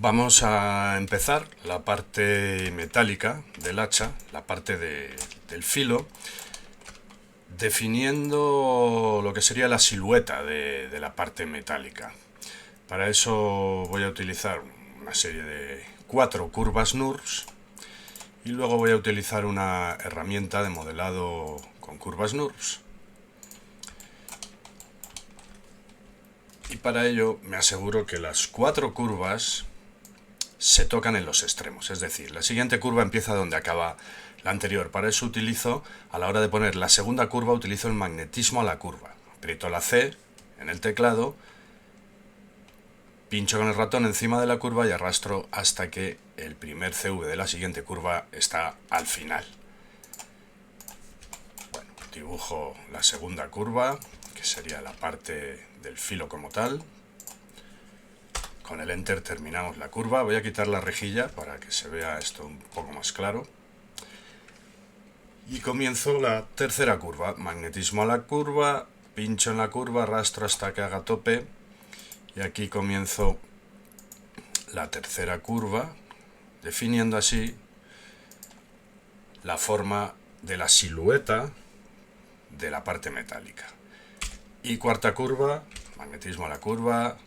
Vamos a empezar la parte metálica del hacha, la parte del filo, definiendo lo que sería la silueta de la parte metálica. Para eso voy a utilizar una serie de 4 curvas NURBS y luego voy a utilizar una herramienta de modelado con curvas NURBS. Y para ello me aseguro que las 4 curvas se tocan en los extremos, es decir, la siguiente curva empieza donde acaba la anterior. Para eso utilizo, a la hora de poner la segunda curva, utilizo el magnetismo a la curva. Aprieto la C en el teclado, pincho con el ratón encima de la curva y arrastro hasta que el primer CV de la siguiente curva está al final. Bueno, dibujo la segunda curva, que sería la parte del filo como tal. Con el Enter terminamos la curva. Voy a quitar la rejilla para que se vea esto un poco más claro. Y comienzo la tercera curva. Magnetismo a la curva, pincho en la curva, arrastro hasta que haga tope. Y aquí comienzo la tercera curva, definiendo así la forma de la silueta de la parte metálica. Y cuarta curva, magnetismo a la curva,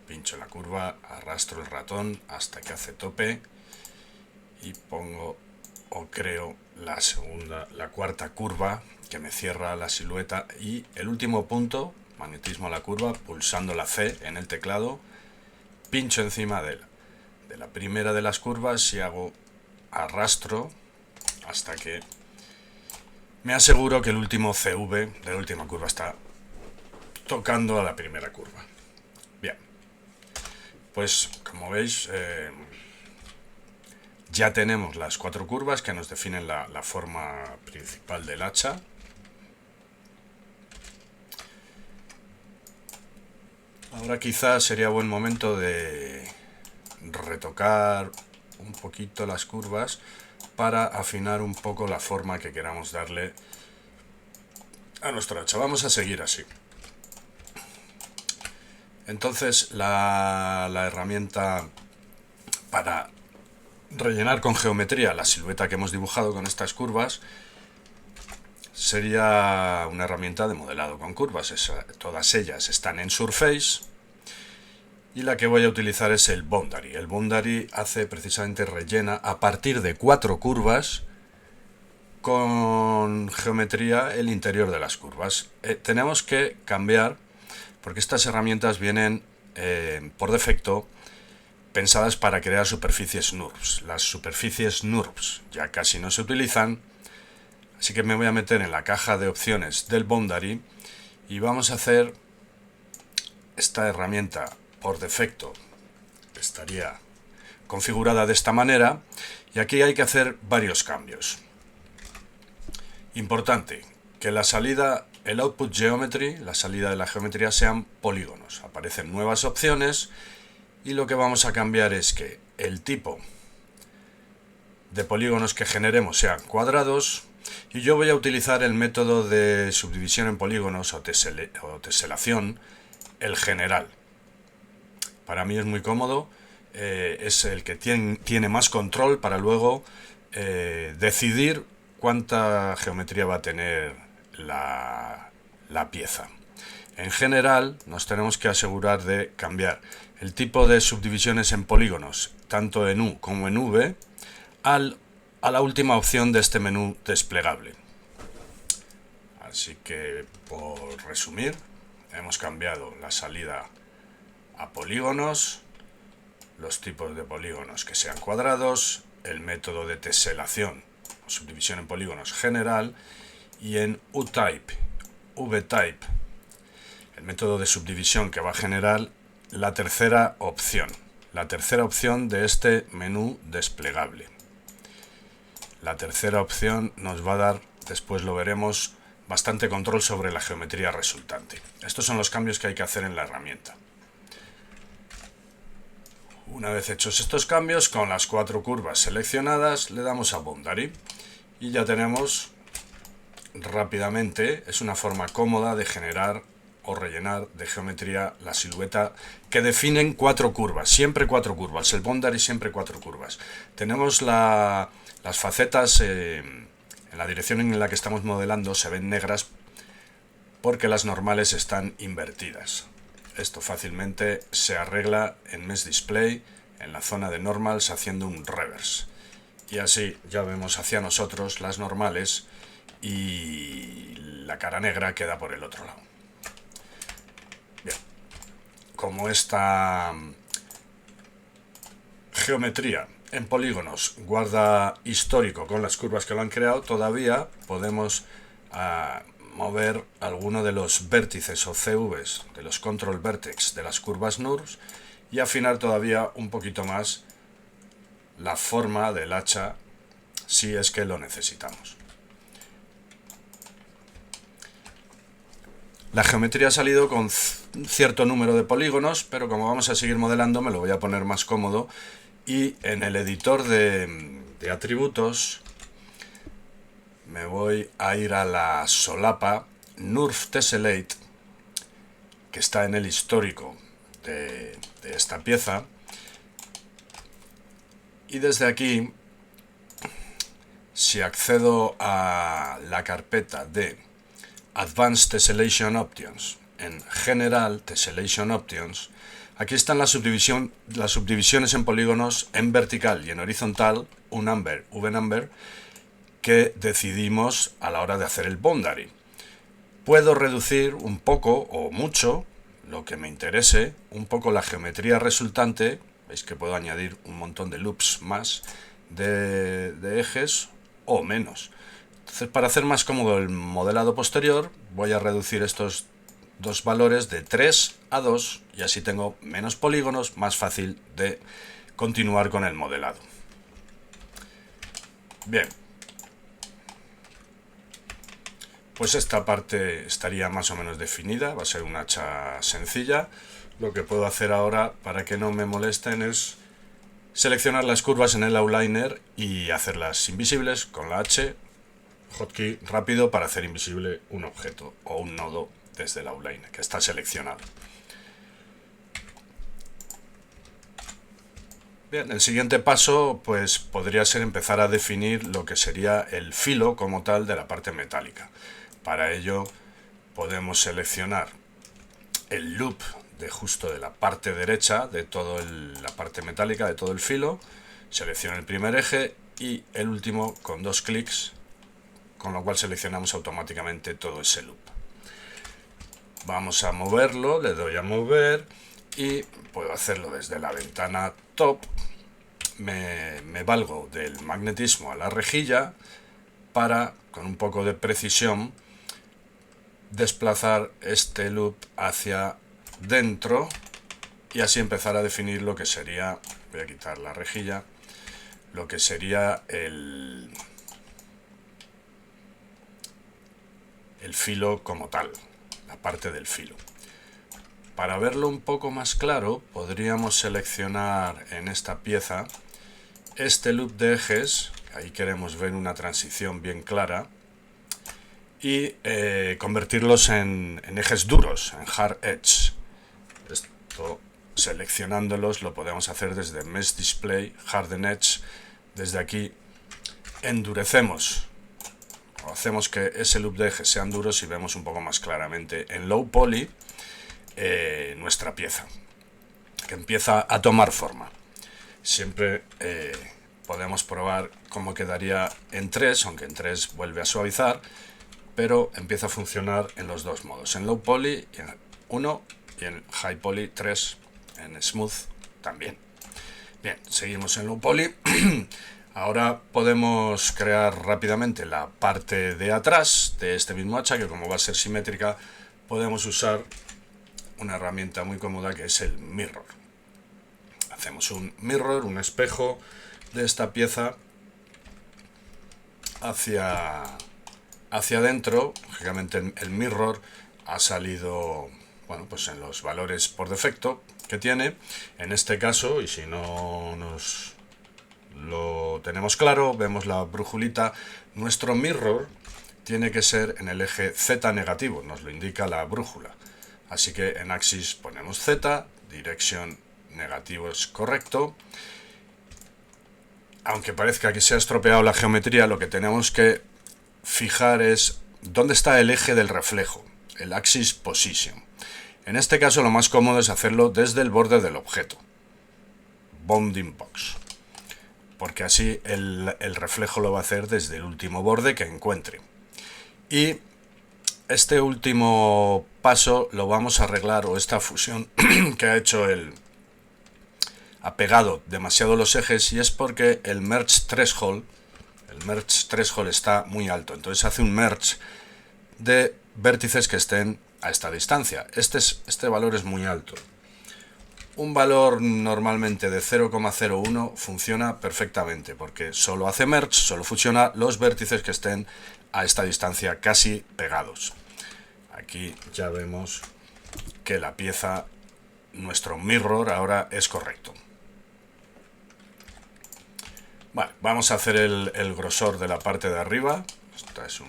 pincho la curva, arrastro el ratón hasta que hace tope y pongo o creo la cuarta curva que me cierra la silueta. Y el último punto, magnetismo a la curva, pulsando la C en el teclado, pincho encima de la primera de las curvas y hago arrastro hasta que me aseguro que el último CV de la última curva está tocando a la primera curva. Bien, pues como veis ya tenemos las 4 curvas que nos definen la forma principal del hacha. Ahora quizás sería buen momento de retocar un poquito las curvas para afinar un poco la forma que queramos darle a nuestro hacha. Vamos a seguir así. Entonces la herramienta para rellenar con geometría la silueta que hemos dibujado con estas curvas sería una herramienta de modelado con curvas. Todas ellas están en Surface y la que voy a utilizar es el Boundary. El Boundary hace precisamente rellena a partir de 4 curvas con geometría el interior de las curvas. Tenemos que cambiar porque estas herramientas vienen por defecto pensadas para crear superficies NURBS. Las superficies NURBS ya casi no se utilizan, así que me voy a meter en la caja de opciones del Boundary y vamos a hacer esta herramienta. Por defecto estaría configurada de esta manera y aquí hay que hacer varios cambios. Importante, que la salida, el output geometry, la salida de la geometría, sean polígonos. Aparecen nuevas opciones y lo que vamos a cambiar es que el tipo de polígonos que generemos sean cuadrados y yo voy a utilizar el método de subdivisión en polígonos o teselación, el general. Para mí es muy cómodo, es el que tiene más control para luego decidir cuánta geometría va a tener la pieza. En general nos tenemos que asegurar de cambiar el tipo de subdivisiones en polígonos, tanto en U como en V, a la última opción de este menú desplegable. Así que, por resumir, hemos cambiado la salida a polígonos, los tipos de polígonos que sean cuadrados, el método de teselación o subdivisión en polígonos general, y en U-Type, V-Type, el método de subdivisión que va a generar la tercera opción de este menú desplegable. La tercera opción nos va a dar, después lo veremos, bastante control sobre la geometría resultante. Estos son los cambios que hay que hacer en la herramienta. Una vez hechos estos cambios, con las 4 curvas seleccionadas, le damos a Boundary y ya tenemos rápidamente, es una forma cómoda de generar o rellenar de geometría la silueta que definen 4 curvas, siempre 4 curvas, el boundary siempre 4 curvas. Tenemos las facetas en la dirección en la que estamos modelando se ven negras porque las normales están invertidas. Esto fácilmente se arregla en Mesh Display, en la zona de normals, haciendo un reverse. Y así ya vemos hacia nosotros las normales y la cara negra queda por el otro lado. Bien, como esta geometría en polígonos guarda histórico con las curvas que lo han creado, todavía podemos mover alguno de los vértices o CVs, de los control vertex de las curvas NURBS y afinar todavía un poquito más la forma del hacha si es que lo necesitamos. La geometría ha salido con cierto número de polígonos, pero como vamos a seguir modelando me lo voy a poner más cómodo y en el editor de atributos me voy a ir a la solapa NURBS Tessellate, que está en el histórico de esta pieza, y desde aquí, si accedo a la carpeta de Advanced Tessellation Options, en General Tessellation Options, aquí están las subdivisiones en polígonos en vertical y en horizontal, unnumber, vnumber, que decidimos a la hora de hacer el boundary. Puedo reducir un poco o mucho, lo que me interese, un poco la geometría resultante. Veis que puedo añadir un montón de loops más de ejes o menos. Entonces, para hacer más cómodo el modelado posterior, voy a reducir estos dos valores de 3 a 2 y así tengo menos polígonos, más fácil de continuar con el modelado. Bien. Pues esta parte estaría más o menos definida, va a ser una hacha sencilla. Lo que puedo hacer ahora para que no me molesten es seleccionar las curvas en el outliner y hacerlas invisibles con la H, hotkey rápido para hacer invisible un objeto o un nodo desde el outliner que está seleccionado. Bien, el siguiente paso pues podría ser empezar a definir lo que sería el filo como tal de la parte metálica. Para ello podemos seleccionar el loop de justo de la parte derecha de toda la parte metálica de todo el filo, selecciono el primer eje y el último con 2 clics, con lo cual seleccionamos automáticamente todo ese loop. Vamos a moverlo, le doy a mover y puedo hacerlo desde la ventana top. Me valgo del magnetismo a la rejilla para, con un poco de precisión, desplazar este loop hacia dentro y así empezar a definir lo que sería, voy a quitar la rejilla, lo que sería el filo como tal, la parte del filo. Para verlo un poco más claro, podríamos seleccionar en esta pieza este loop de ejes, ahí queremos ver una transición bien clara, y convertirlos en ejes duros, en hard edge. Esto, seleccionándolos, lo podemos hacer desde Mesh Display, Harden Edge. Desde aquí endurecemos o hacemos que ese loop de ejes sean duros y vemos un poco más claramente en Low Poly nuestra pieza, que empieza a tomar forma. Siempre podemos probar cómo quedaría en 3, aunque en 3 vuelve a suavizar, pero empieza a funcionar en los dos modos, en Low Poly 1 y en High Poly 3, en Smooth también. Bien, seguimos en Low Poly. Ahora podemos crear rápidamente la parte de atrás de este mismo hacha, que como va a ser simétrica, podemos usar una herramienta muy cómoda que es el mirror. Hacemos un mirror, un espejo de esta pieza hacia adentro. Lógicamente el mirror ha salido, bueno, pues en los valores por defecto que tiene. En este caso, y si no nos lo tenemos claro, vemos la brujulita, nuestro mirror tiene que ser en el eje Z negativo, nos lo indica la brújula. Así que en Axis ponemos Z, Direction negativo es correcto. Aunque parezca que se ha estropeado la geometría, lo que tenemos que fijar es dónde está el eje del reflejo, el Axis Position. En este caso lo más cómodo es hacerlo desde el borde del objeto, Bounding Box, porque así el reflejo lo va a hacer desde el último borde que encuentre. Y este último paso lo vamos a arreglar, o esta fusión que ha hecho ha pegado demasiado los ejes, y es porque el merge threshold está muy alto, entonces hace un merge de vértices que estén a esta distancia. Este valor es muy alto. Un valor normalmente de 0,01 funciona perfectamente, porque solo hace merge, solo fusiona los vértices que estén a esta distancia casi pegados. Aquí ya vemos que la pieza, nuestro mirror, ahora es correcto. Vale, vamos a hacer el grosor de la parte de arriba. Esta es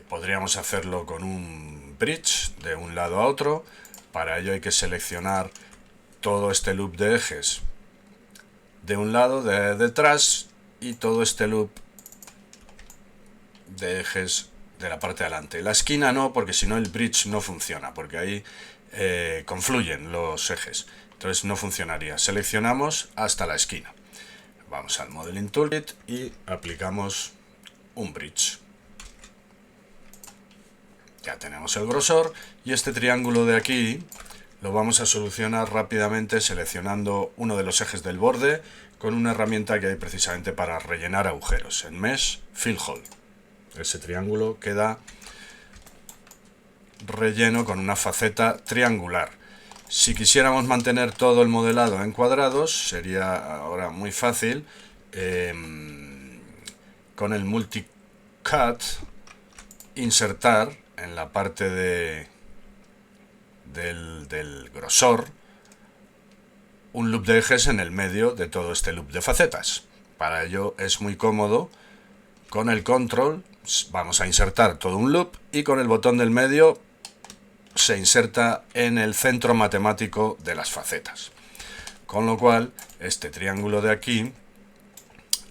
podríamos hacerlo con un bridge de un lado a otro. Para ello hay que seleccionar todo este loop de ejes de un lado, de detrás, y todo este loop de ejes de la parte de adelante. La esquina no, porque si no el bridge no funciona, porque ahí confluyen los ejes. Entonces no funcionaría. Seleccionamos hasta la esquina. Vamos al Modeling Toolkit y aplicamos un bridge. Ya tenemos el grosor, y este triángulo de aquí lo vamos a solucionar rápidamente seleccionando uno de los ejes del borde con una herramienta que hay precisamente para rellenar agujeros, en Mesh Fill Hole. Ese triángulo queda relleno con una faceta triangular. Si quisiéramos mantener todo el modelado en cuadrados, sería ahora muy fácil. Con el Multicut, insertar en la parte del grosor un loop de ejes en el medio de todo este loop de facetas. Para ello es muy cómodo. Con el control vamos a insertar todo un loop, y con el botón del medio se inserta en el centro matemático de las facetas. Con lo cual este triángulo de aquí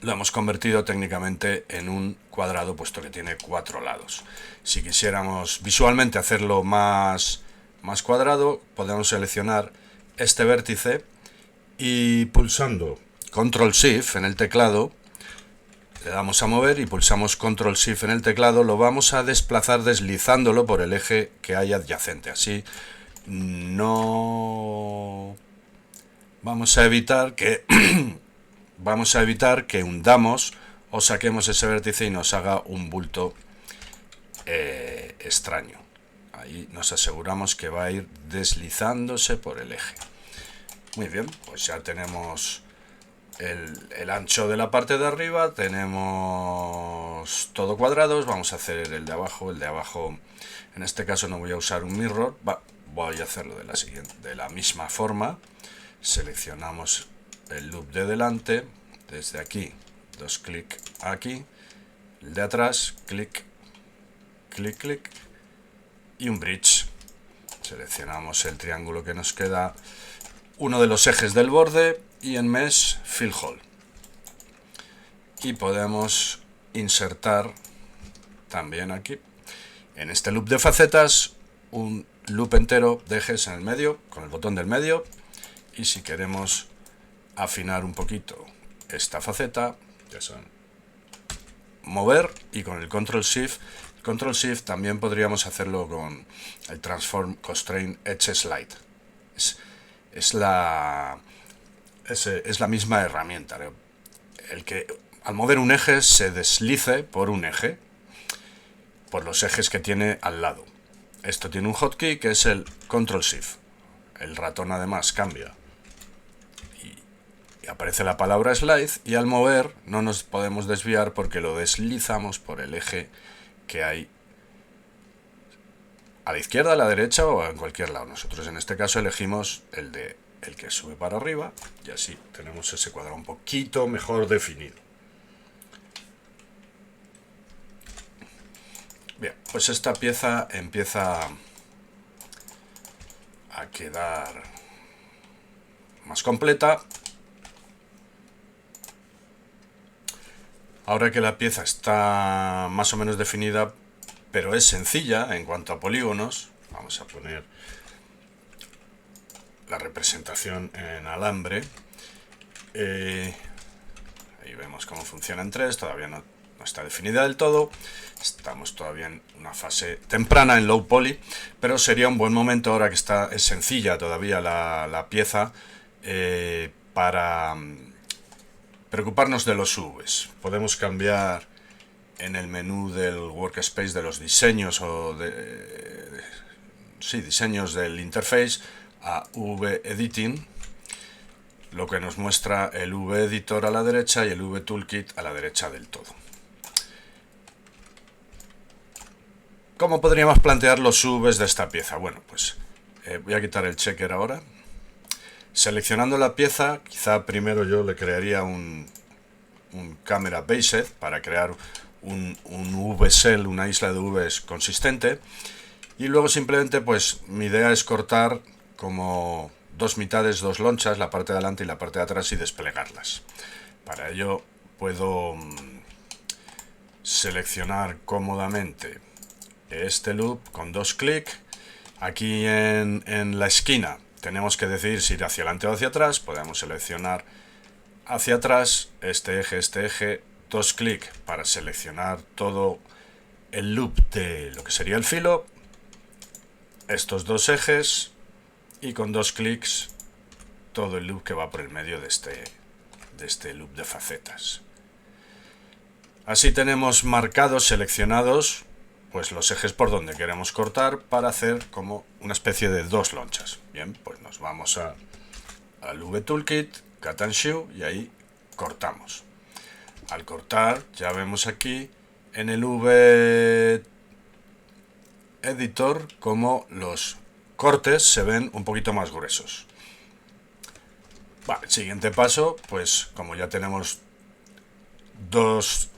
lo hemos convertido técnicamente en un cuadrado, puesto que tiene 4 lados. Si quisiéramos visualmente hacerlo más cuadrado, podemos seleccionar este vértice y pulsando Control Shift en el teclado, le damos a mover y pulsamos Control Shift en el teclado, lo vamos a desplazar deslizándolo por el eje que hay adyacente. Así no vamos a evitar que hundamos o saquemos ese vértice y nos haga un bulto extraño. Ahí nos aseguramos que va a ir deslizándose por el eje. Muy bien, pues ya tenemos el ancho de la parte de arriba, tenemos todo cuadrados. Vamos a hacer el de abajo. El de abajo, en este caso no voy a usar un mirror, voy a hacerlo de la misma forma. Seleccionamos el loop de delante, desde aquí, 2 clics aquí, el de atrás, clic, clic, clic, y un bridge. Seleccionamos el triángulo que nos queda, uno de los ejes del borde, y en Mesh Fill Hole. Y podemos insertar también aquí, en este loop de facetas, un loop entero de ejes en el medio, con el botón del medio. Y si queremos afinar un poquito esta faceta, ya saben, mover, y con el Control Shift también podríamos hacerlo con el Transform Constraint Edge Slide. Es la misma herramienta. El que al mover un eje se deslice por un eje, por los ejes que tiene al lado. Esto tiene un hotkey que es el Control Shift. El ratón además cambia y aparece la palabra slide, y al mover no nos podemos desviar porque lo deslizamos por el eje que hay a la izquierda, a la derecha o en cualquier lado. Nosotros en este caso elegimos el que sube para arriba, y así tenemos ese cuadrado un poquito mejor definido. Bien, pues esta pieza empieza a quedar más completa. Ahora que la pieza está más o menos definida, pero es sencilla en cuanto a polígonos, vamos a poner la representación en alambre. Ahí vemos cómo funciona en 3, todavía no está definida del todo, estamos todavía en una fase temprana en low poly, pero sería un buen momento, ahora que es sencilla todavía la pieza, para preocuparnos de los UVs. Podemos cambiar en el menú del workspace de los diseños o diseños del interface a UV Editing, lo que nos muestra el UV Editor a la derecha y el UV Toolkit a la derecha del todo. ¿Cómo podríamos plantear los UVs de esta pieza? Bueno, pues voy a quitar el checker ahora. Seleccionando la pieza, quizá primero yo le crearía un camera based para crear un V-cell, una isla de Vs consistente, y luego simplemente pues mi idea es cortar como dos mitades, dos lonchas, la parte de adelante y la parte de atrás, y desplegarlas. Para ello puedo seleccionar cómodamente este loop con dos clics. Aquí en la esquina tenemos que decidir si ir hacia adelante o hacia atrás. Podemos seleccionar hacia atrás este eje, dos clics para seleccionar todo el loop de lo que sería el filo, estos dos ejes, y con dos clics todo el loop que va por el medio de este loop de facetas. Así tenemos marcados, seleccionados, pues los ejes por donde queremos cortar para hacer como una especie de dos lonchas. Bien, pues nos vamos al V Toolkit, Cut and Shoe, y ahí cortamos. Al cortar ya vemos aquí en el V Editor como los cortes se ven un poquito más gruesos. Vale, siguiente paso, pues como ya tenemos dos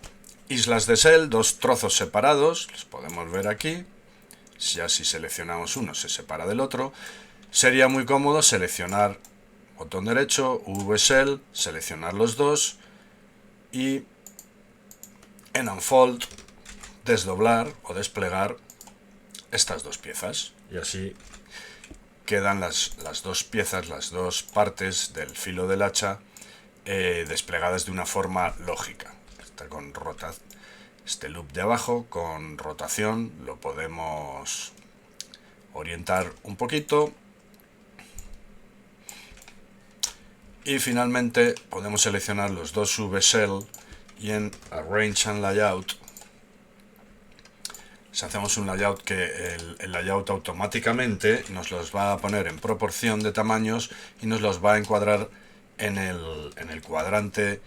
islas de cel, dos trozos separados, los podemos ver aquí. Ya si seleccionamos uno se separa del otro. Sería muy cómodo seleccionar botón derecho, V-Cell, seleccionar los dos y en Unfold desdoblar o desplegar estas dos piezas. Y así quedan las dos piezas, las dos partes del filo del hacha desplegadas de una forma lógica. Con este loop de abajo con rotación lo podemos orientar un poquito, y finalmente podemos seleccionar los dos V-Cell y en Arrange and Layout, si hacemos un layout, que el layout automáticamente nos los va a poner en proporción de tamaños y nos los va a encuadrar en el cuadrante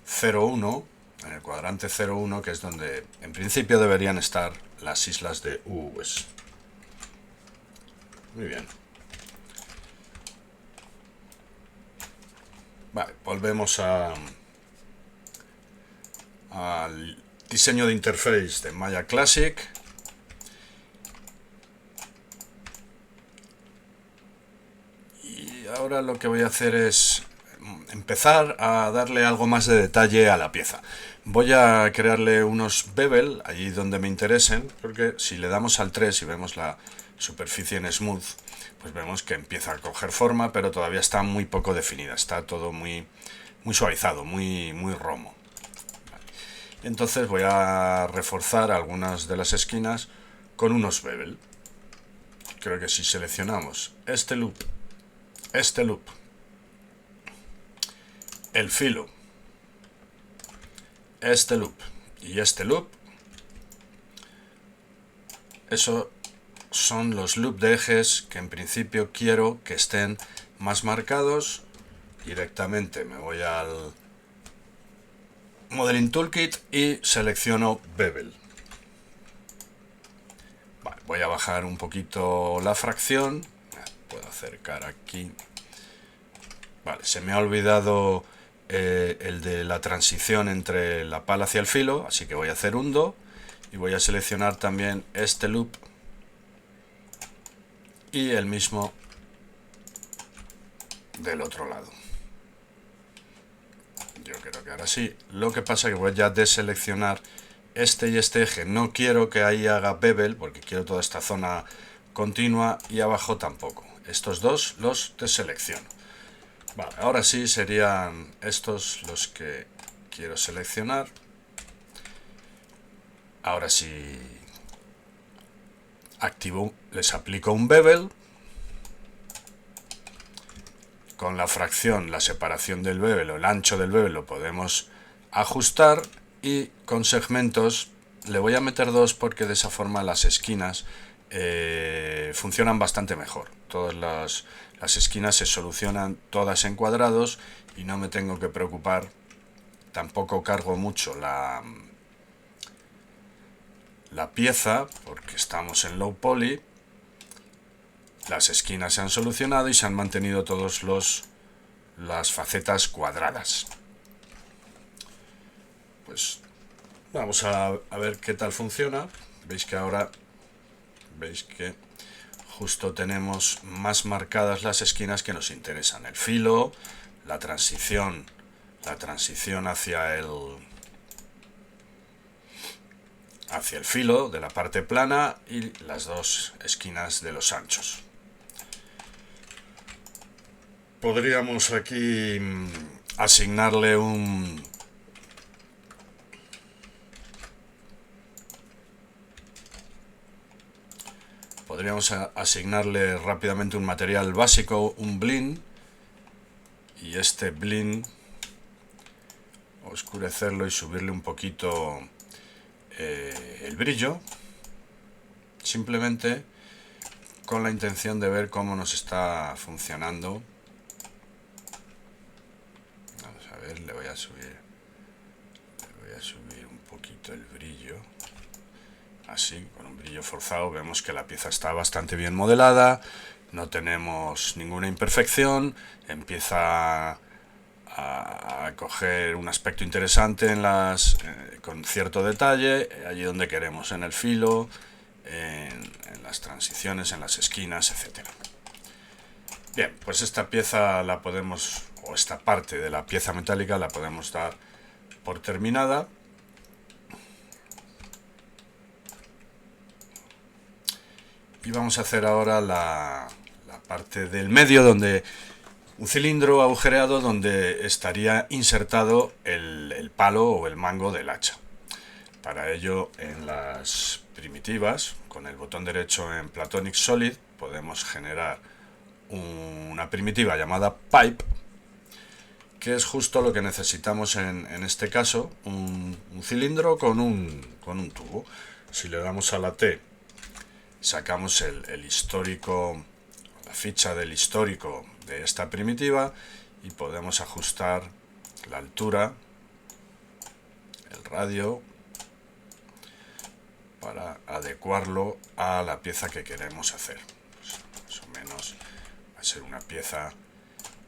0,1, en el cuadrante 0,1, que es donde en principio deberían estar las islas de UVs. Muy bien. Vale, volvemos al diseño de interface de Maya Classic. Y ahora lo que voy a hacer es empezar a darle algo más de detalle a la pieza. Voy a crearle unos bevel allí donde me interesen, porque si le damos al 3 y vemos la superficie en smooth, pues vemos que empieza a coger forma, pero todavía está muy poco definida, está todo muy suavizado, muy romo. Entonces voy a reforzar algunas de las esquinas con unos bevel. Creo que si seleccionamos este loop, el filo, este loop y este loop, eso son los loops de ejes que en principio quiero que estén más marcados. Directamente me voy al Modeling Toolkit y selecciono bevel. Vale, voy a bajar un poquito la fracción, puedo acercar aquí. Vale, se me ha olvidado el de la transición entre la pala hacia el filo, así que voy a hacer undo y voy a seleccionar también este loop y el mismo del otro lado. Yo creo que ahora sí. Lo que pasa es que voy a deseleccionar este y este eje. No quiero que ahí haga bevel porque quiero toda esta zona continua, y abajo tampoco. Estos dos los deselecciono. Vale, ahora sí serían estos los que quiero seleccionar. Ahora sí activo, les aplico un bevel. Con la fracción, la separación del bevel o el ancho del bevel lo podemos ajustar, y con segmentos le voy a meter dos porque de esa forma las esquinas funcionan bastante mejor. Todas las esquinas se solucionan todas en cuadrados y no me tengo que preocupar. Tampoco cargo mucho la pieza porque estamos en low poly. Las esquinas se han solucionado y se han mantenido todas las facetas cuadradas. Pues vamos a ver qué tal funciona. Veis que ahora justo tenemos más marcadas las esquinas que nos interesan. El filo, la transición hacia el filo de la parte plana y las dos esquinas de los anchos. Podríamos aquí asignarle rápidamente un material básico, un blend, y este blend oscurecerlo y subirle un poquito el brillo, simplemente con la intención de ver cómo nos está funcionando. Vamos a ver, le voy a subir un poquito el brillo, así, con un brillo forzado. Vemos que la pieza está bastante bien modelada, no tenemos ninguna imperfección, empieza a coger un aspecto interesante con cierto detalle, allí donde queremos, en el filo, en las transiciones, en las esquinas, etc. Bien, pues esta pieza la podemos, o esta parte de la pieza metálica la podemos dar por terminada. Y vamos a hacer ahora la parte del medio, donde un cilindro agujereado donde estaría insertado el palo o el mango del hacha. Para ello, en las primitivas, con el botón derecho en Platonic Solid, podemos generar una primitiva llamada pipe, que es justo lo que necesitamos en este caso, un cilindro con un tubo. Si le damos a la T, sacamos el histórico, la ficha del histórico de esta primitiva, y podemos ajustar la altura, el radio, para adecuarlo a la pieza que queremos hacer. Pues más o menos va a ser una pieza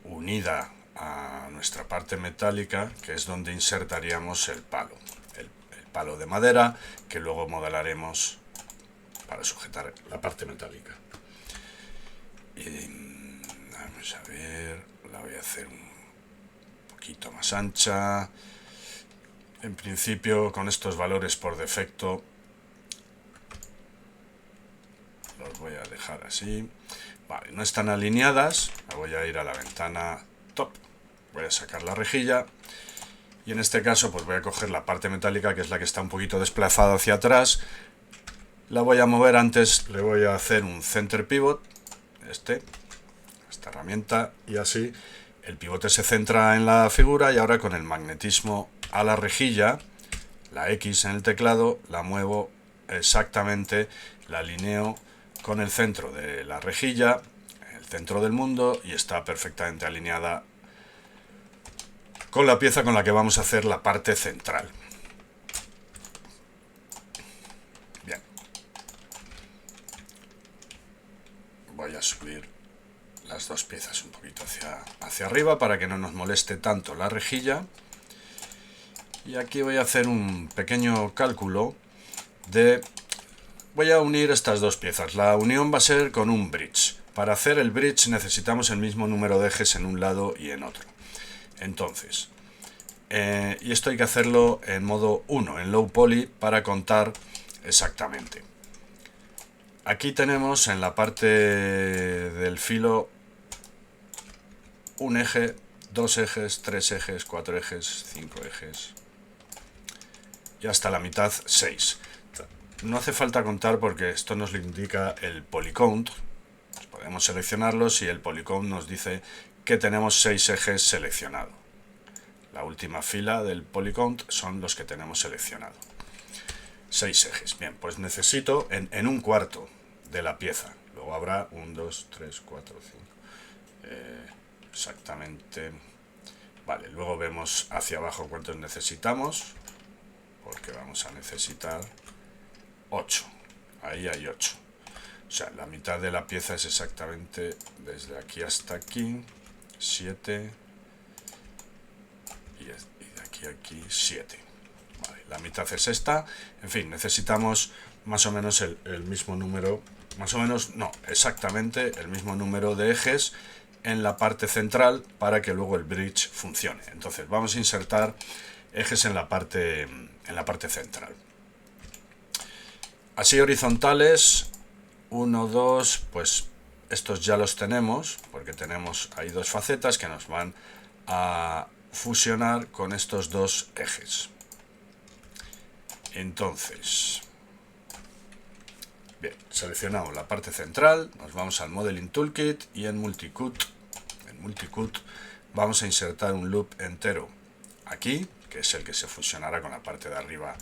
unida a nuestra parte metálica, que es donde insertaríamos el palo de madera, que luego modelaremos para sujetar la parte metálica. Y vamos a ver, la voy a hacer un poquito más ancha. En principio, con estos valores por defecto los voy a dejar así. Vale, no están alineadas. La voy a ir a la ventana top, voy a sacar la rejilla, y en este caso pues voy a coger la parte metálica, que es la que está un poquito desplazada hacia atrás. La voy a mover. Antes le voy a hacer un center pivot, esta herramienta, y así el pivote se centra en la figura, y ahora con el magnetismo a la rejilla, la X en el teclado, la muevo exactamente, la alineo con el centro de la rejilla, el centro del mundo, y está perfectamente alineada con la pieza con la que vamos a hacer la parte central. Bien, voy a subir las dos piezas un poquito hacia arriba para que no nos moleste tanto la rejilla, y aquí voy a hacer un pequeño cálculo voy a unir estas dos piezas. La unión va a ser con un bridge. Para hacer el bridge necesitamos el mismo número de ejes en un lado y en otro. Entonces, y esto hay que hacerlo en modo 1, en low poly, para contar exactamente. Aquí tenemos en la parte del filo un eje, 2 ejes, 3 ejes, 4 ejes, 5 ejes y hasta la mitad 6. No hace falta contar porque esto nos lo indica el polycount. Podemos seleccionarlos y el polycount nos dice que tenemos 6 ejes seleccionados. La última fila del polycount son los que tenemos seleccionado. 6 ejes. Bien, pues necesito en un cuarto de la pieza. Luego habrá 1, 2, 3, 4, 5. Exactamente. Vale, luego vemos hacia abajo cuántos necesitamos. Porque vamos a necesitar 8. Ahí hay 8. O sea, la mitad de la pieza es exactamente desde aquí hasta aquí. 7. Y de aquí a aquí 7. Vale, la mitad es esta. En fin, necesitamos más o menos el mismo número. Más o menos, no, exactamente el mismo número de ejes en la parte central para que luego el bridge funcione. Entonces vamos a insertar ejes en la parte central. Así horizontales, 1, 2, pues estos ya los tenemos, porque tenemos ahí dos facetas que nos van a fusionar con estos dos ejes. Entonces, bien, seleccionamos la parte central, nos vamos al Modeling Toolkit y en Multicut vamos a insertar un loop entero aquí, que es el que se fusionará con la parte de arriba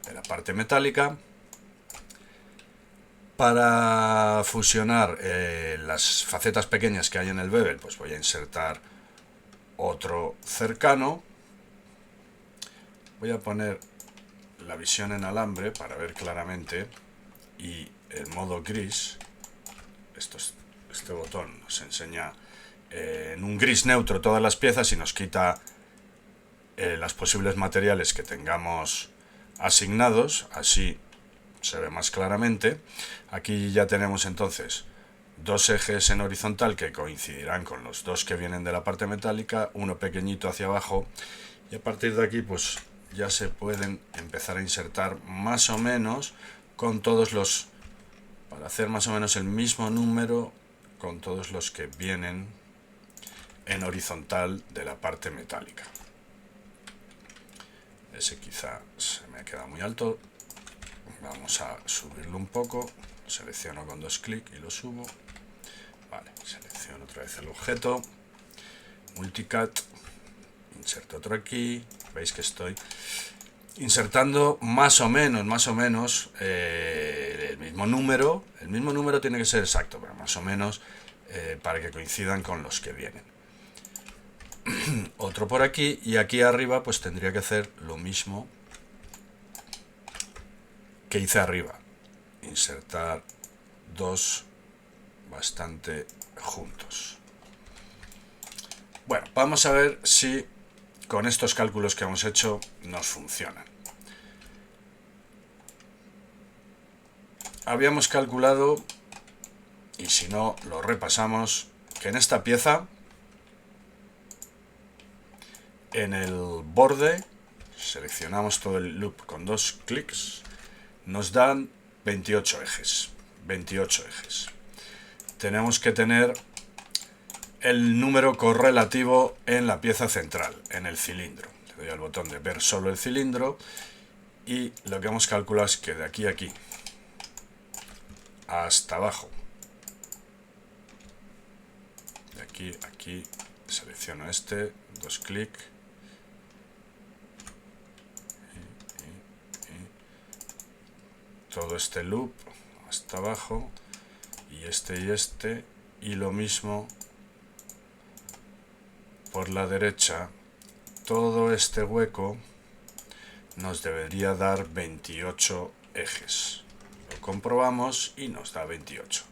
de la parte metálica. Para fusionar las facetas pequeñas que hay en el bevel, pues voy a insertar otro cercano. Voy a poner la visión en alambre para ver claramente y el modo gris. Este botón nos enseña en un gris neutro todas las piezas y nos quita los posibles materiales que tengamos asignados, así se ve más claramente. Aquí ya tenemos entonces dos ejes en horizontal que coincidirán con los dos que vienen de la parte metálica, uno pequeñito hacia abajo, y a partir de aquí pues ya se pueden empezar a insertar más o menos con todos los, para hacer más o menos el mismo número con todos los que vienen en horizontal de la parte metálica. Ese quizá se me queda muy alto. Vamos a subirlo un poco. Selecciono con dos clics y lo subo. Vale, selecciono otra vez el objeto. Multicut. Inserto otro aquí. Veis que estoy insertando más o menos el mismo número. El mismo número tiene que ser exacto, pero más o menos para que coincidan con los que vienen. Otro por aquí y aquí arriba pues tendría que hacer lo mismo que hice arriba, insertar dos bastante juntos. Bueno, vamos a ver si con estos cálculos que hemos hecho nos funcionan. Habíamos calculado, y si no lo repasamos, que en esta pieza, en el borde, seleccionamos todo el loop con dos clics, nos dan 28 ejes. 28 ejes. Tenemos que tener el número correlativo en la pieza central, en el cilindro. Le doy al botón de ver solo el cilindro y lo que hemos calculado es que de aquí a aquí hasta abajo, de aquí a aquí, selecciono este, dos clics, todo este loop hasta abajo y lo mismo por la derecha. Todo este hueco nos debería dar 28 ejes. Lo comprobamos y nos da 28.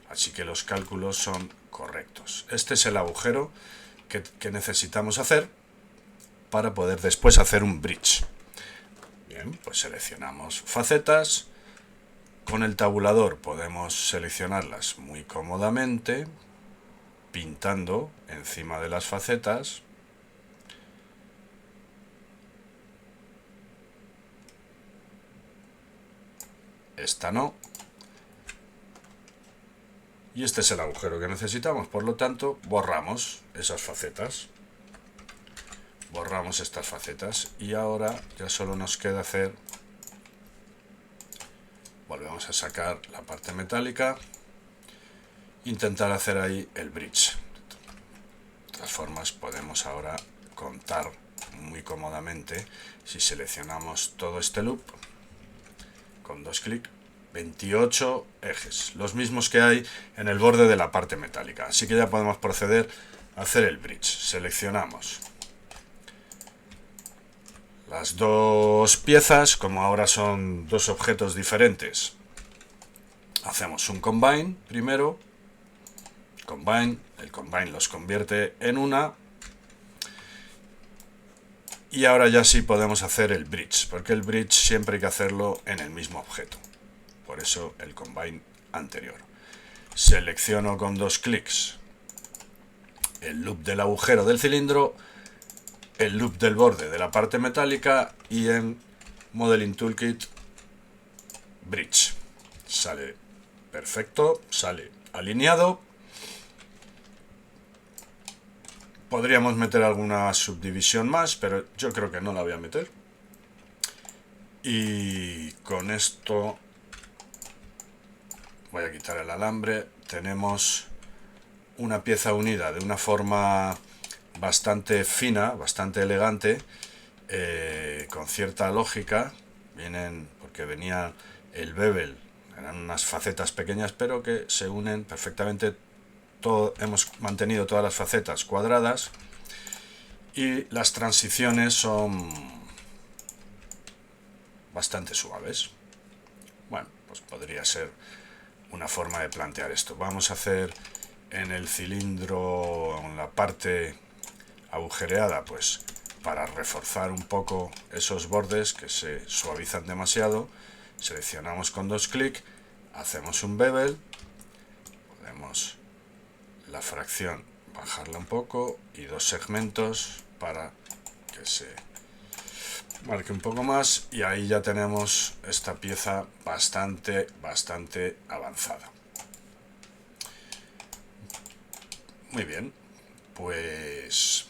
Así que los cálculos son correctos. Este es el agujero que necesitamos hacer para poder después hacer un bridge. Bien, pues seleccionamos facetas, Con el tabulador podemos seleccionarlas muy cómodamente, pintando encima de las facetas. Esta no. Y este es el agujero que necesitamos, por lo tanto, borramos esas facetas. Borramos estas facetas y ahora ya solo nos queda hacer... Volvemos a sacar la parte metálica. Intentar hacer ahí el bridge. De todas formas, podemos ahora contar muy cómodamente si seleccionamos todo este loop con dos clics. 28 ejes, los mismos que hay en el borde de la parte metálica. Así que ya podemos proceder a hacer el bridge. Seleccionamos las dos piezas, como ahora son dos objetos diferentes. Hacemos un combine primero. Combine, el combine los convierte en una. Y ahora ya sí podemos hacer el bridge, porque el bridge siempre hay que hacerlo en el mismo objeto. Por eso el combine anterior. Selecciono con dos clics el loop del agujero del cilindro, el loop del borde de la parte metálica y en Modeling Toolkit Bridge. Sale perfecto, sale alineado. Podríamos meter alguna subdivisión más, pero yo creo que no la voy a meter. Y con esto voy a quitar el alambre. Tenemos una pieza unida de una forma bastante fina, bastante elegante, con cierta lógica. Vienen porque venía el bevel, eran unas facetas pequeñas, pero que se unen perfectamente. Hemos mantenido todas las facetas cuadradas y las transiciones son bastante suaves. Bueno, pues podría ser una forma de plantear esto. Vamos a hacer en el cilindro, en la parte agujereada, pues para reforzar un poco esos bordes que se suavizan demasiado, seleccionamos con dos clics, hacemos un bevel, podemos la fracción bajarla un poco y dos segmentos para que se marque un poco más, y ahí ya tenemos esta pieza bastante avanzada. Muy bien, pues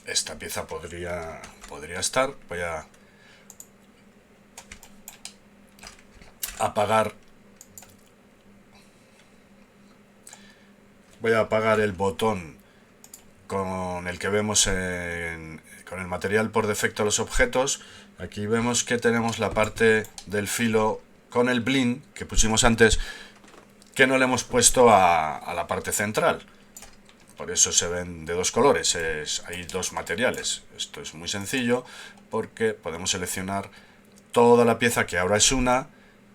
esta pieza podría estar. Voy a apagar el botón con el que vemos con el material por defecto los objetos. Aquí vemos que tenemos la parte del filo con el blend que pusimos antes, que no le hemos puesto a la parte central. Por eso se ven de dos colores, hay dos materiales. Esto es muy sencillo porque podemos seleccionar toda la pieza, que ahora es una,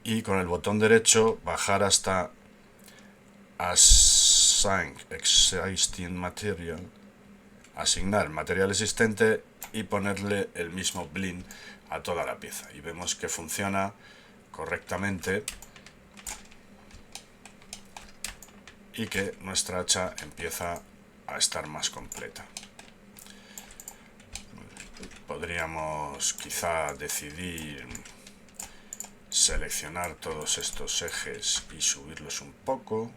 y con el botón derecho bajar hasta Assign Existing Material, asignar el material existente y ponerle el mismo blend a toda la pieza. Y vemos que funciona correctamente y que nuestra hacha empieza a estar más completa. Podríamos quizá decidir seleccionar todos estos ejes y subirlos un poco,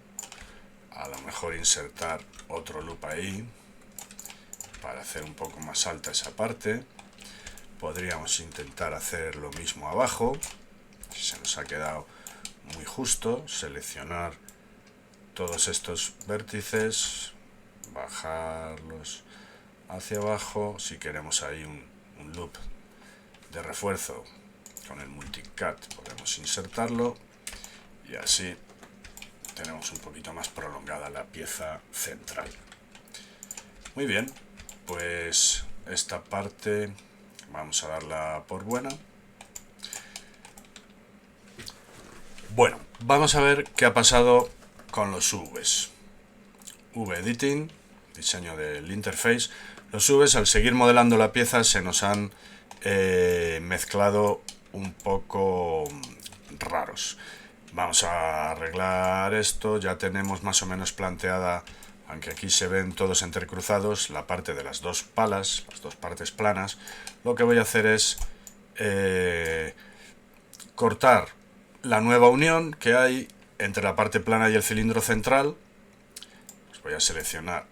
a lo mejor insertar otro loop ahí para hacer un poco más alta esa parte. Podríamos intentar hacer lo mismo abajo, si se nos ha quedado muy justo, seleccionar todos estos vértices, bajarlos hacia abajo. Si queremos ahí un loop de refuerzo con el multicut, podemos insertarlo y así tenemos un poquito más prolongada la pieza central. Muy bien, pues esta parte vamos a darla por buena. Bueno, vamos a ver qué ha pasado con los UVs. V-Editing, diseño del interface. Los UVs, al seguir modelando la pieza, se nos han mezclado un poco raros. Vamos a arreglar esto. Ya tenemos más o menos planteada, aunque aquí se ven todos entrecruzados, la parte de las dos palas, las dos partes planas. Lo que voy a hacer es cortar la nueva unión que hay entre la parte plana y el cilindro central. Pues voy a seleccionar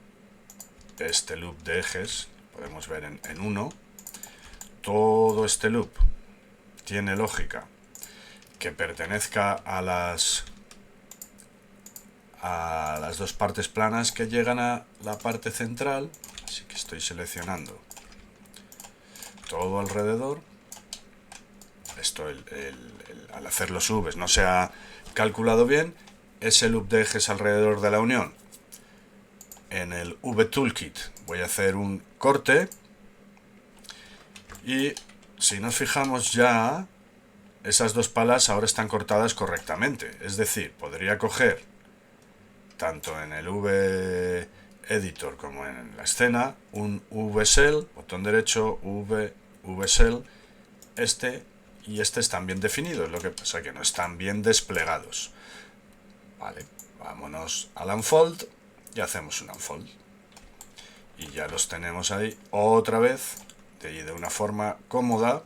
este loop de ejes, podemos ver en uno. Todo este loop tiene lógica que pertenezca a las dos partes planas que llegan a la parte central, así que estoy seleccionando todo alrededor. Esto al hacer los Vs no se ha calculado bien. Ese loop de ejes alrededor de la unión, en el V-Toolkit voy a hacer un corte, y si nos fijamos ya, esas dos palas ahora están cortadas correctamente. Es decir, podría coger, tanto en el V-Editor como en la escena, un V-Cell, botón derecho, V-Cell, este y este están bien definidos, lo que pasa que no están bien desplegados. Vale, vámonos al Unfold y hacemos un Unfold. Y ya los tenemos ahí otra vez, de una forma cómoda,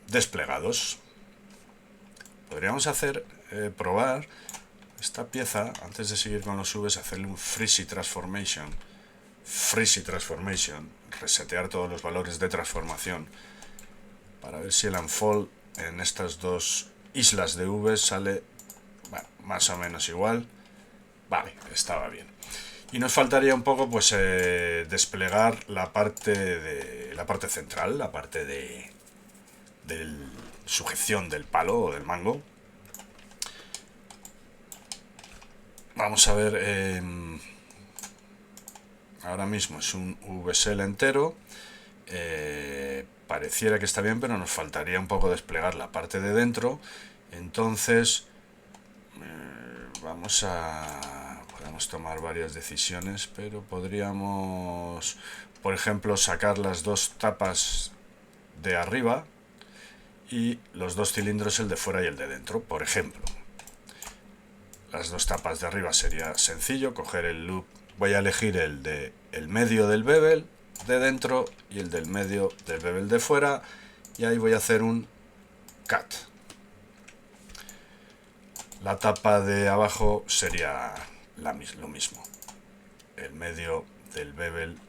desplegados. Podríamos probar esta pieza, antes de seguir con los Vs, hacerle un Freeze Transformation, resetear todos los valores de transformación, para ver si el Unfold en estas dos islas de V sale, bueno, más o menos igual. Vale, estaba bien. Y nos faltaría un poco, pues, desplegar la parte central, la parte de sujeción del palo o del mango. Vamos a ver, ahora mismo es un V-Cell entero. Pareciera que está bien, pero nos faltaría un poco desplegar la parte de dentro. Entonces podemos tomar varias decisiones, pero podríamos, por ejemplo, sacar las dos tapas de arriba y los dos cilindros, el de fuera y el de dentro. Por ejemplo, las dos tapas de arriba sería sencillo, coger el loop, voy a elegir el medio del bevel de dentro y el del medio del bevel de fuera, y ahí voy a hacer un cut. La tapa de abajo sería lo mismo, el medio del bevel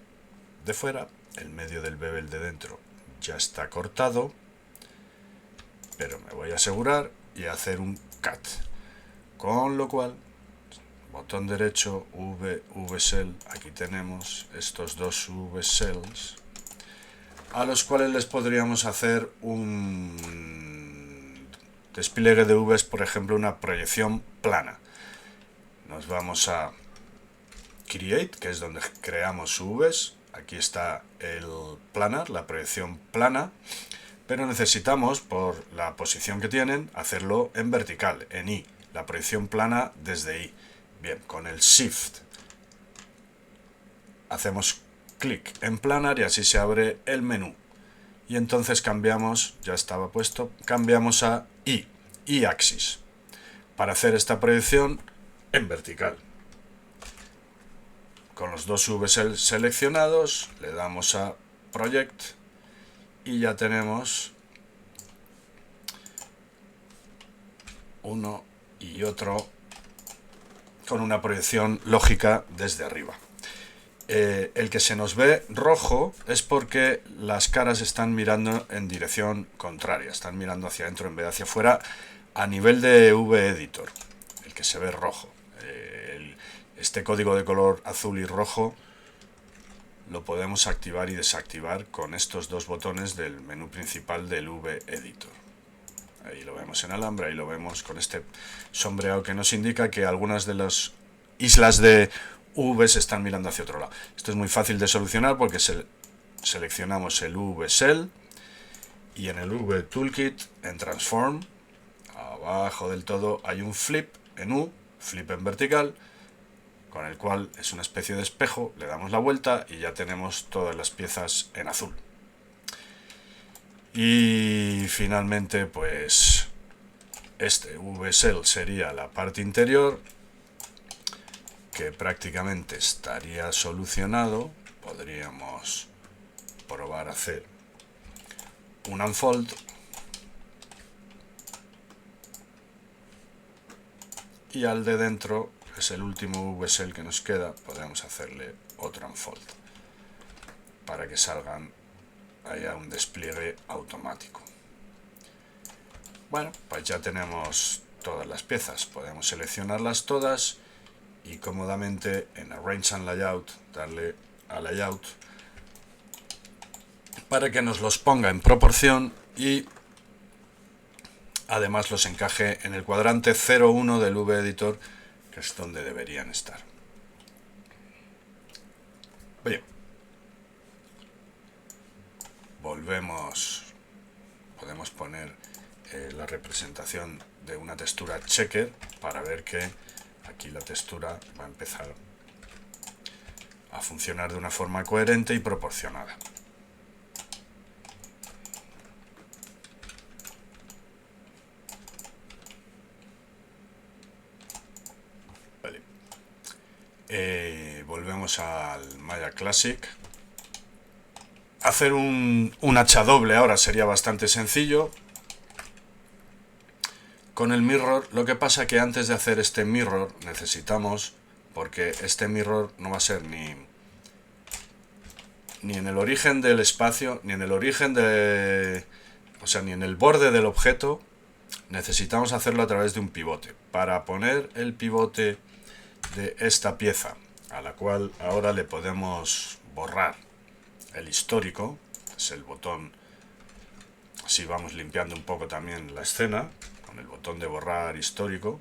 de fuera, el medio del bevel de dentro ya está cortado, pero me voy a asegurar y hacer un cut, con lo cual botón derecho, V-Cell, aquí tenemos estos dos V-Cells, a los cuales les podríamos hacer un despliegue de Vs, por ejemplo, una proyección plana. Nos vamos a Create, que es donde creamos Vs. Aquí está el planar, la proyección plana, pero necesitamos, por la posición que tienen, hacerlo en vertical, en Y, la proyección plana desde Y. Bien, con el Shift hacemos clic en planar y así se abre el menú. Y entonces cambiamos, ya estaba puesto, cambiamos a Y axis, para hacer esta proyección en vertical. Con los dos VSL seleccionados, le damos a Project y ya tenemos uno y otro con una proyección lógica desde arriba. El que se nos ve rojo es porque las caras están mirando en dirección contraria, están mirando hacia adentro en vez de hacia afuera, a nivel de V-Editor, el que se ve rojo. Este código de color azul y rojo lo podemos activar y desactivar con estos dos botones del menú principal del V-Editor. Ahí lo vemos en alambre, ahí lo vemos con este sombreado que nos indica que algunas de las islas de V se están mirando hacia otro lado. Esto es muy fácil de solucionar porque seleccionamos el V-Cell y en el V-Toolkit, en Transform, abajo del todo hay un flip en U, flip en vertical, con el cual es una especie de espejo, le damos la vuelta y ya tenemos todas las piezas en azul. Y finalmente, pues este VSEL sería la parte interior, que prácticamente estaría solucionado. Podríamos probar a hacer un unfold y al de dentro, que es el último VSEL que nos queda, podemos hacerle otro unfold para que salgan haya un despliegue automático. Bueno, pues ya tenemos todas las piezas, podemos seleccionarlas todas y cómodamente en Arrange and Layout darle a Layout para que nos los ponga en proporción y además los encaje en el cuadrante 0,1 del V-Editor, que es donde deberían estar. Bien, volvemos, podemos poner la representación de una textura checker para ver que aquí la textura va a empezar a funcionar de una forma coherente y proporcionada. Vale. Volvemos al Maya Classic. Hacer un hacha doble ahora sería bastante sencillo con el mirror. Lo que pasa que antes de hacer este mirror necesitamos, porque este mirror no va a ser ni en el origen del espacio, ni en el origen de, o sea, ni en el borde del objeto, necesitamos hacerlo a través de un pivote. Para poner el pivote de esta pieza, a la cual ahora le podemos borrar el histórico, es el botón, así vamos limpiando un poco también la escena, con el botón de borrar histórico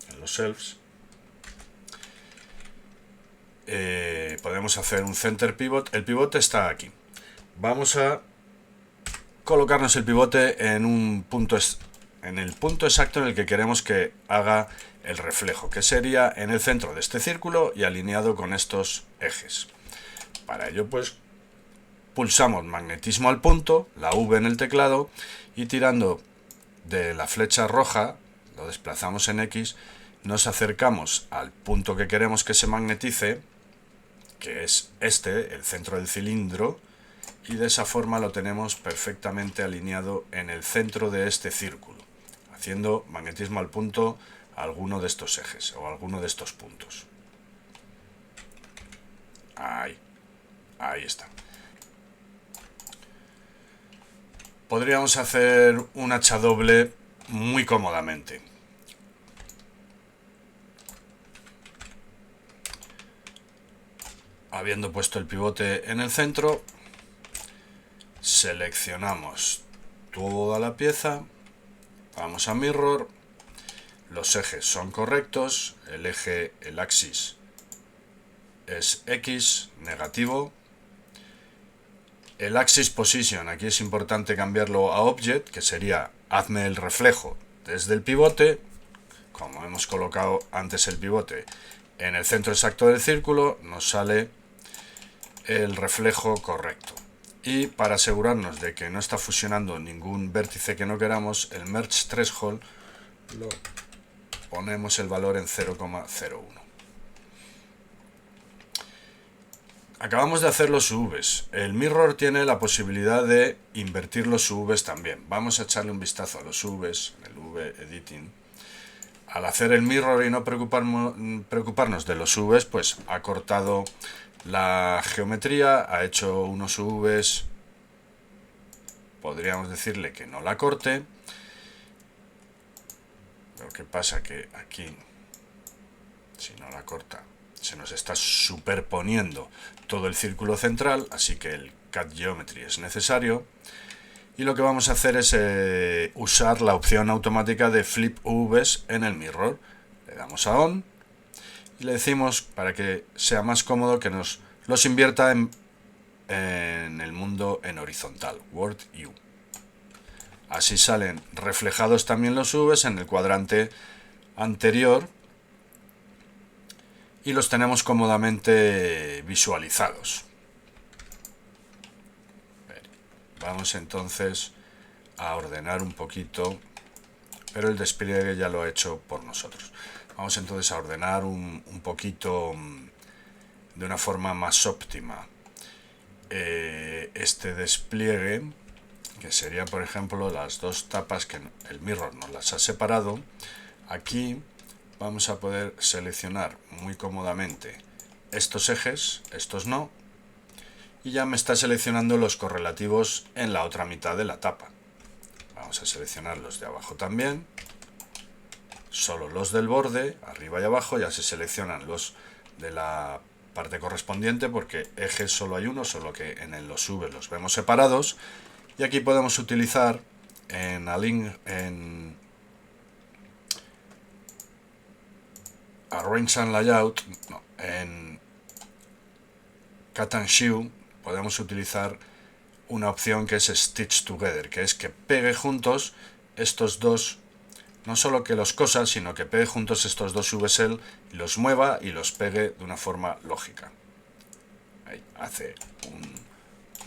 en los shelves. Podemos hacer un center pivot. El pivote está aquí. Vamos a colocarnos el pivote en un punto, en el punto exacto en el que queremos que haga el reflejo, que sería en el centro de este círculo y alineado con estos ejes. Para ello, pues pulsamos magnetismo al punto, la V en el teclado, y tirando de la flecha roja, lo desplazamos en X, nos acercamos al punto que queremos que se magnetice, que es este, el centro del cilindro, y de esa forma lo tenemos perfectamente alineado en el centro de este círculo, haciendo magnetismo al punto a alguno de estos ejes o a alguno de estos puntos. Ahí está. Podríamos hacer un hacha doble muy cómodamente. Habiendo puesto el pivote en el centro, seleccionamos toda la pieza, vamos a mirror, los ejes son correctos, el eje, el axis es X, negativo. El axis position, aquí es importante cambiarlo a object, que sería hazme el reflejo desde el pivote. Como hemos colocado antes el pivote en el centro exacto del círculo, nos sale el reflejo correcto. Y para asegurarnos de que no está fusionando ningún vértice que no queramos, el merge threshold lo ponemos el valor en 0,01. Acabamos de hacer los UVs. El mirror tiene la posibilidad de invertir los UVs también. Vamos a echarle un vistazo a los UVs, el V Editing. Al hacer el mirror y no preocuparnos de los UVs, pues ha cortado la geometría, ha hecho unos UVs, podríamos decirle que no la corte. Lo que pasa que aquí, si no la corta, se nos está superponiendo todo el círculo central, así que el Cut Geometry es necesario. Y lo que vamos a hacer es usar la opción automática de Flip UVs en el mirror. Le damos a On y le decimos, para que sea más cómodo, que nos los invierta en el mundo en horizontal, World U. Así salen reflejados también los UVs en el cuadrante anterior y los tenemos cómodamente visualizados. Vamos entonces a ordenar un poquito, pero el despliegue ya lo ha hecho por nosotros. Vamos entonces a ordenar un poquito de una forma más óptima este despliegue, que sería por ejemplo las dos tapas que el mirror nos las ha separado. Aquí vamos a poder seleccionar muy cómodamente estos ejes, estos no, y ya me está seleccionando los correlativos en la otra mitad de la tapa. Vamos a seleccionar los de abajo también, solo los del borde, arriba y abajo. Ya se seleccionan los de la parte correspondiente porque ejes solo hay uno, solo que en los V los vemos separados. Y aquí podemos utilizar en Arrange and Layout, no, en Cut and Sew podemos utilizar una opción que es Stitch Together, que es que pegue juntos estos dos, no solo que los cosa, sino que pegue juntos estos dos VSL y los mueva y los pegue de una forma lógica. Ahí hace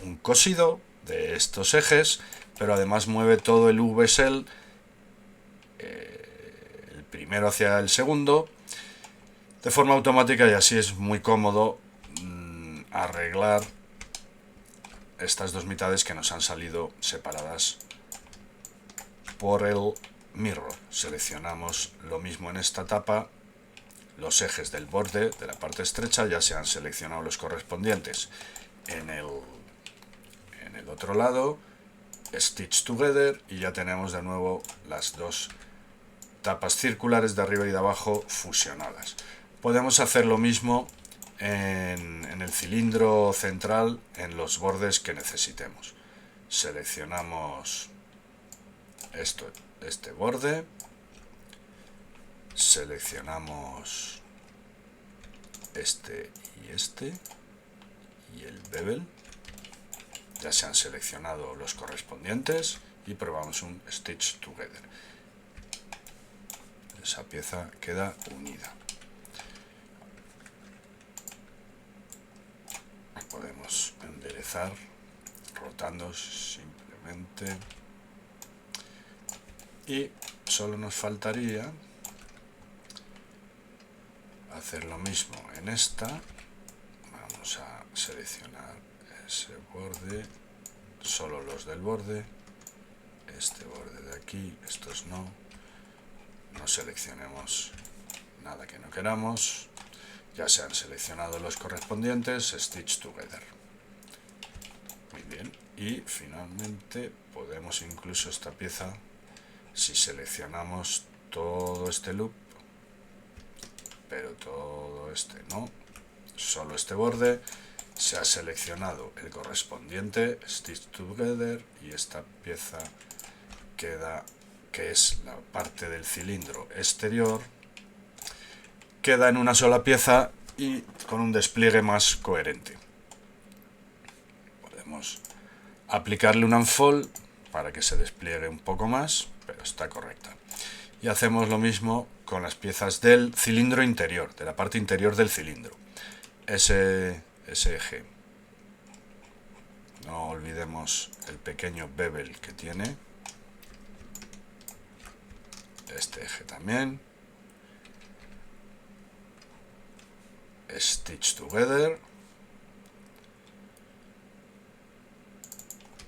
un cosido de estos ejes, pero además mueve todo el VSL, el primero hacia el segundo, de forma automática, y así es muy cómodo arreglar estas dos mitades que nos han salido separadas por el mirror. Seleccionamos lo mismo en esta tapa, los ejes del borde de la parte estrecha ya se han seleccionado los correspondientes. En el otro lado, Stitch Together, y ya tenemos de nuevo las dos tapas circulares de arriba y de abajo fusionadas. Podemos hacer lo mismo en el cilindro central, en los bordes que necesitemos. Seleccionamos este borde, seleccionamos este y el bevel. Ya se han seleccionado los correspondientes y probamos un Stitch Together. Esa pieza queda unida. Podemos enderezar rotando simplemente, y solo nos faltaría hacer lo mismo en esta. Vamos a seleccionar ese borde, solo los del borde, este borde de aquí, estos no seleccionemos nada que no queramos. Ya se han seleccionado los correspondientes, Stitch Together. Muy bien, y finalmente podemos incluso esta pieza, si seleccionamos todo este loop, pero todo este no, solo este borde, se ha seleccionado el correspondiente, Stitch Together, y esta pieza queda, que es la parte del cilindro exterior, queda en una sola pieza y con un despliegue más coherente. Podemos aplicarle un unfold para que se despliegue un poco más, pero está correcta. Y hacemos lo mismo con las piezas del cilindro interior, de la parte interior del cilindro. Ese eje, no olvidemos el pequeño bevel que tiene, este eje también, Stitch Together.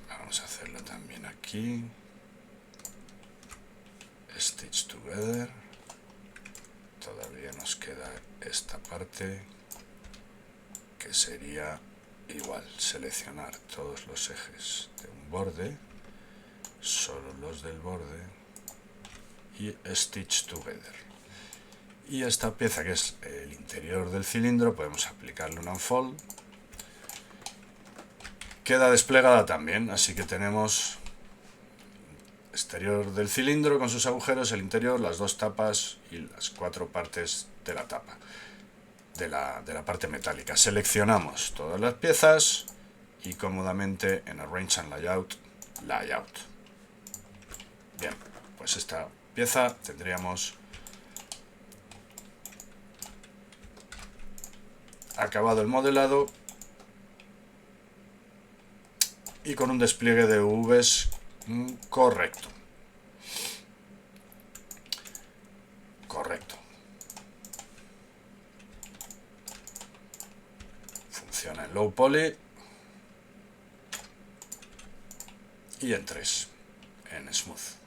Vamos a hacerlo también aquí, Stitch Together. Todavía nos queda esta parte, que sería igual, seleccionar todos los ejes de un borde, solo los del borde, y Stitch Together. Y esta pieza, que es el interior del cilindro, podemos aplicarle un unfold. Queda desplegada también, así que tenemos exterior del cilindro con sus agujeros, el interior, las dos tapas y las cuatro partes de la tapa, de la parte metálica. Seleccionamos todas las piezas y cómodamente en Arrange and Layout. Bien, pues esta pieza tendríamos acabado el modelado y con un despliegue de UVs Correcto. Correcto. Funciona en Low Poly y en 3 en Smooth.